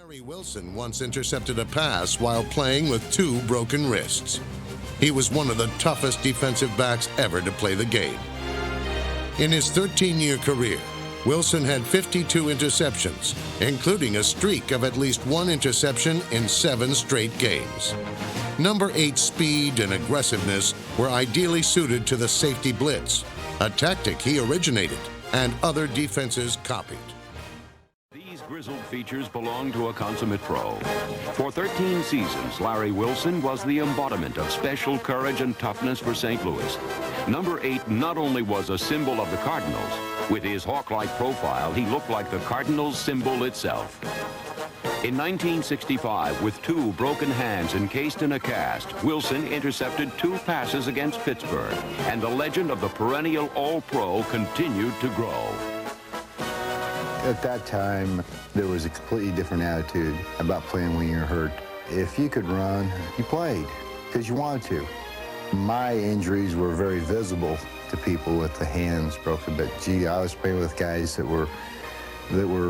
Larry Wilson once intercepted a pass while playing with 2 broken wrists. He was one of the toughest defensive backs ever to play the game. In his 13-year career, Wilson had 52 interceptions, including a streak of at least 1 interception in 7 straight games. Number 8's speed and aggressiveness were ideally suited to the safety blitz, a tactic he originated and other defenses copied. These grizzled features belong to a consummate pro. For 13 seasons, Larry Wilson was the embodiment of special courage and toughness for St. Louis. Number 8 not only was a symbol of the Cardinals, with his hawk-like profile, he looked like the Cardinals symbol itself. In 1965, with 2 broken hands encased in a cast, Wilson intercepted 2 passes against Pittsburgh, and the legend of the perennial All-Pro continued to grow. At that time, there was a completely different attitude about playing when you're hurt. If you could run, you played because you wanted to. My injuries were very visible to people with the hands broken, but gee, I was playing with guys that were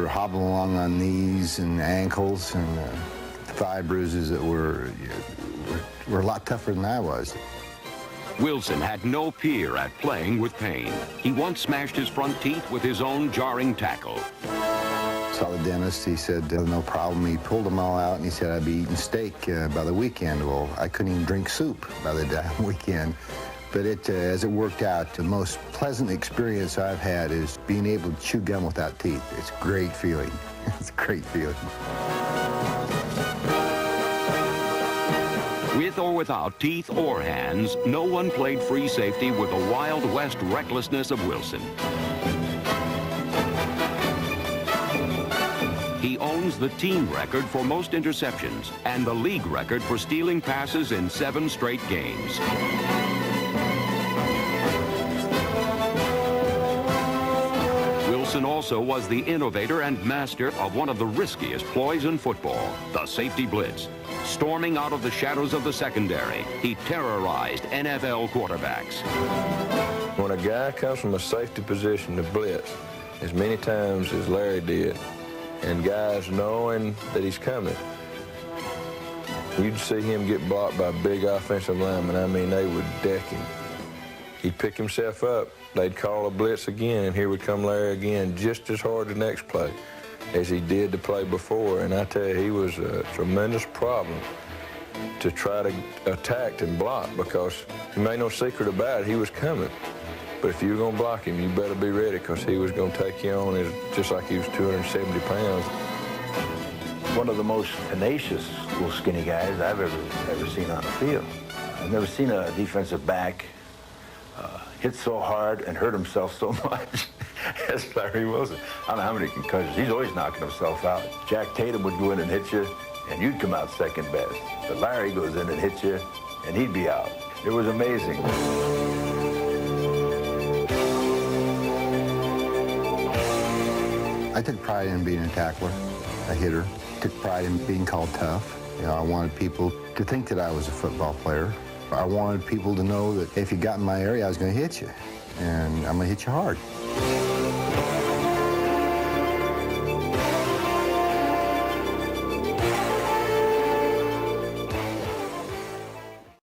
hobbling along on knees and ankles and thigh bruises that were a lot tougher than I was. Wilson had no peer at playing with pain. He once smashed his front teeth with his own jarring tackle. Saw the dentist, he said, no problem. He pulled them all out and he said I'd be eating steak by the weekend. Well, I couldn't even drink soup by the damn weekend. But as it worked out, the most pleasant experience I've had is being able to chew gum without teeth. It's a great feeling. It's a great feeling. With or without teeth or hands, no one played free safety with the Wild West recklessness of Wilson. He owns the team record for most interceptions and the league record for stealing passes in 7 straight games. Wilson also was the innovator and master of one of the riskiest ploys in football, the safety blitz. Storming out of the shadows of the secondary, he terrorized NFL quarterbacks. When a guy comes from a safety position to blitz, as many times as Larry did, and guys knowing that he's coming, you'd see him get blocked by big offensive linemen. I mean, they would deck him. He'd pick himself up, they'd call a blitz again, and here would come Larry again, just as hard the next play as he did the play before. And I tell you, he was a tremendous problem to try to attack and block, because he made no secret about it, he was coming. But if you were going to block him, you better be ready, because he was going to take you on just like he was 270 pounds. One of the most tenacious little skinny guys I've ever seen on the field. I've never seen a defensive back hit so hard and hurt himself so much as Larry Wilson. I don't know how many concussions. He's always knocking himself out. Jack Tatum would go in and hit you, and you'd come out second best. But Larry goes in and hits you, and he'd be out. It was amazing. I took pride in being a tackler, a hitter. Took pride in being called tough. You know, I wanted people to think that I was a football player. I wanted people to know that if you got in my area, I was going to hit you, and I'm going to hit you hard.